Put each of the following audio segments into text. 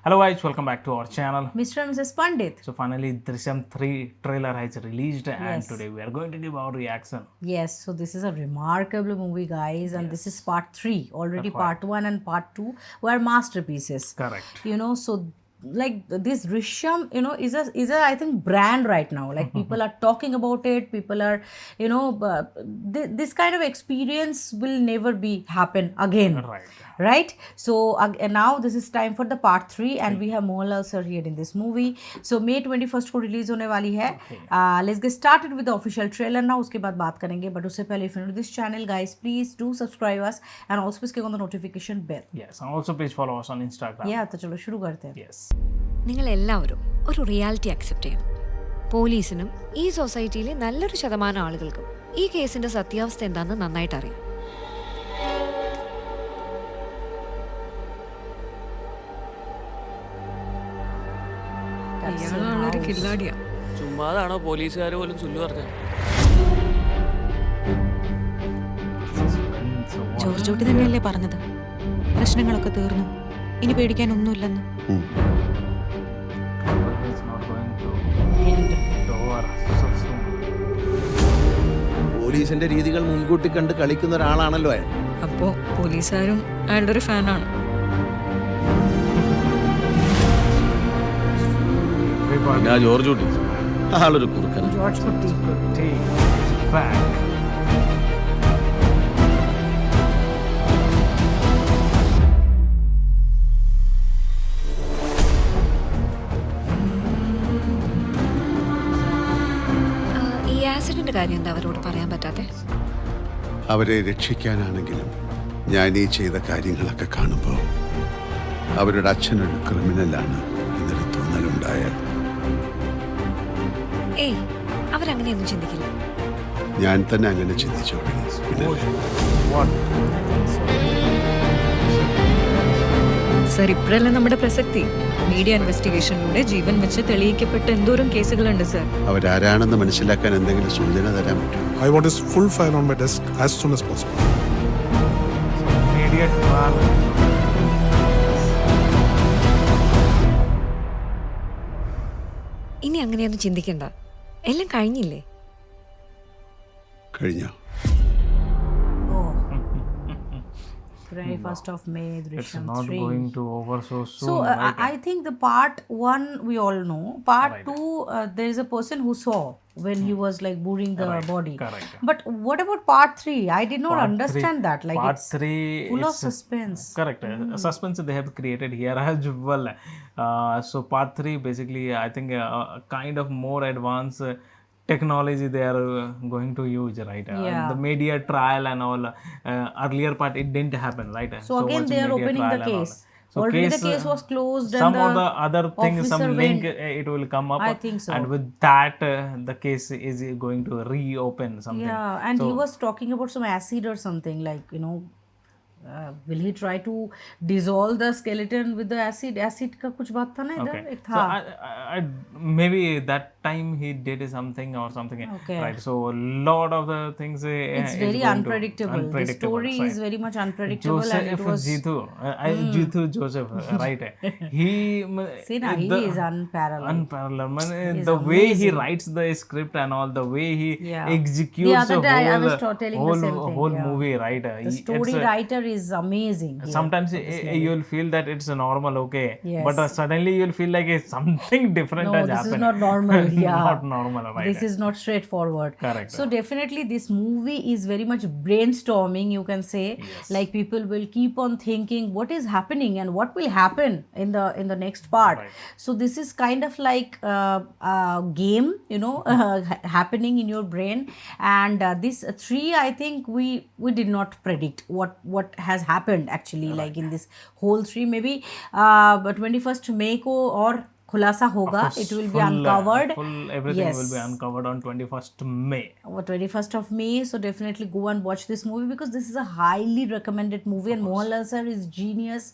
Hello guys, welcome back to our channel. Mr. and Mrs. Pandit. So finally Drishyam 3 trailer has released and Yes. today we are going to give our reaction. Yes, so this is a remarkable movie, guys, and this is part 3. Already That's right. part 1 and part 2 were masterpieces. Correct. You know, so like this Drishyam, you know, is a I think brand right now. Like people are talking about it. People are, you know, this kind of experience will never be happen again. Right. So and now this is time for the part 3 and we have Mohanlal sir here in this movie. So May 21st को release होने वाली है. Let's get started with the official trailer now. उसके बाद बात करेंगे, but उससे पहले if you're new to this channel, guys, please do subscribe us and also please click on the notification bell. Yes, and also please follow us on Instagram. Yeah, तो चलो शुरू करते हैं. Yes. നിങ്ങളെല്ലാവരും ഒരു റിയാലിറ്റി അക്സെപ്റ്റ് ചെയ്യണം. പോലീസിനും ഈ സൊസൈറ്റിയിലെ നല്ലൊരു ശതമാനം ആളുകൾക്കും ഈ കേസിന്റെ സത്യാവസ്ഥ എന്താണെന്ന് നന്നായിട്ട് അറിയാം. ഇയാളാണൊരു കില്ലാടിയാ. ചുമ്മാതാണോ പോലീസുകാർ പോലും ചൊല്ലു പറഞ്ഞത്? ജോർജ് കുട്ടി തന്നെയല്ലേ പറഞ്ഞത് പ്രശ്നങ്ങളൊക്കെ തീർന്നു, ഇനി പേടിക്കാനൊന്നുമില്ലെന്ന്. It's not going to end over so soon. പോലീസിന്റെ രീതികൾ മുൻകൂട്ടി കണ്ട് കളിക്കുന്ന ഒരാളാണല്ലോ അയാൾ. അപ്പോ പോലീസുകാരും അയാളുടെ ഒരു ഫാനാണ്. പിന്നെ ആ ജോർജ് കുട്ടി ആളൊരു കുറുക്കനാണ്. George Kutti. Take back. ഈ ആക്സിഡന്റ് കാര്യം എന്താ അവരോട് പറയാൻ പറ്റാത്തെ? അവരെ രക്ഷിക്കാനാണെങ്കിലും ഞാൻ ഈ ചെയ്ത കാര്യങ്ങളൊക്കെ കാണുമ്പോൾ അവരുടെ അച്ഛനൊരു ക്രിമിനലാണ് എന്നൊരു തോന്നലുണ്ടായാൽ ഏയ്, അവരങ്ങനെയൊന്നും ചിന്തിക്കില്ല. ഞാൻ തന്നെ അങ്ങനെ ചിന്തിച്ചു തുടങ്ങി. പിന്നല്ലേ What? സർ, ഇപ്പോഴല്ല നമ്മുടെ പ്രസക്തി. മീഡിയ ഇൻവെസ്റ്റിഗേഷനിലൂടെ ജീവൻ വെച്ച് തെളിയിക്കപ്പെട്ട എന്തോരം കേസുകളുണ്ട് സർ. അവരാരാണെന്ന് മനസ്സിലാക്കാൻ എന്തെങ്കിലും സൂചന തരാൻ പറ്റുമോ? I want his full file on my desk as soon as possible. Immediate trial. ഇനി അങ്ങനെയൊന്നും ചിന്തിക്കണ്ട, എല്ലാം കഴിഞ്ഞില്ലേ? കഴിഞ്ഞോ? Oh. 21st of May, It's Drishyam not 3. going to over so soon. So right? I think the part 1 we all know. Part Right. 2 there is a person who saw when he was like burying the Right. body. Correct. But what about part 3? I did not Part understand that. Like Part it's 3 full of it's suspense. correct. Suspense they have created here as well. So part 3 basically I think kind of more advanced technology they are going to use, right? Yeah. The media trial and all. Earlier part it didn't happen, right? So again much they are media opening the trial and all. case. So Already the case was closed and some of the other things, some officer link went. it will come up. I think so. And with that the case is going to reopen something. Yeah, and So- he was talking about some acid or something, like, you know, will he try to dissolve the skeleton with the acid? Acid का कुछ बात था ना इधर Okay. एक So था. I maybe that time he did something or something. Okay. Right. So a lot of the things. It's is very going to- unpredictable. The story right. is very much unpredictable and it Joseph was. Jitu, Jitu Joseph, right? He See, now he is unparalleled. unparalleled. Man, He's the way he amazing. writes the script and all, the way he Yeah. executes The other day I whole, was telling the same thing, whole yeah. movie, right? The story writer is amazing. here Sometimes for this movie. you'll feel that it's a normal, okay, Yes. but suddenly you'll feel like it's something different No, has this happened. is not normal. Yeah. Not normal, right? This is not straightforward. Correct. So definitely this movie is very much brainstorming, you can say. Yes. Like people will keep on thinking what is happening and what will happen in the next part. Right. So this is kind of like a game, you know, happening in your brain. And this 3 I think we did not predict what has happened actually, like in this whole 3 maybe but 21st May को और खुलासा होगा. It will be uncovered. Everything Yes. will be uncovered on 21st May. 21st of May. So definitely go and watch this movie because this is a highly recommended movie and Mohanlal sir is genius.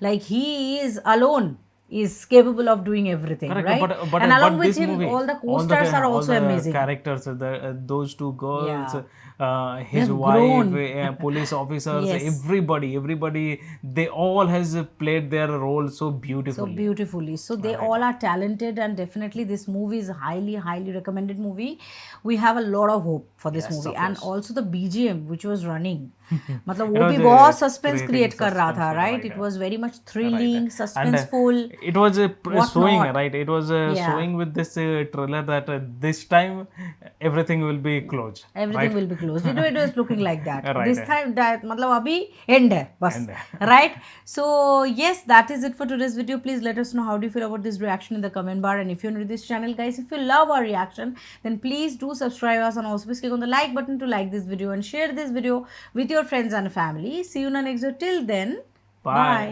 Like he is alone is capable of doing everything, Correct, right? but And along but with this him, movie, all the co-stars are all also the amazing. characters, those two girls, his have wife, grown. police officers, Yes. everybody, they all has played their role so So beautifully. beautifully. So they all are talented, and definitely this movie is a highly recommended movie. We have a lot of hope for this movie, and also the BGM which was running. मतलब वो was, भी बहुत creating suspense create कर रहा था, suspense, right? right, It was very much thrilling, suspenseful. It was What showing, not. right? It was Yeah. showing with this trailer that this time everything will be closed. Everything right? will be closed. It was looking like that. Right, This right. time that मतलब अभी end है बस, End right? So yes, that is it for today's video. Please let us know how do you feel about this reaction in the comment bar, and if you're new to this channel, guys, if you love our reaction, then please do subscribe us, and also please click on the like button to like this video and share this video with your friends and family. See you in the next video. Till then, Bye.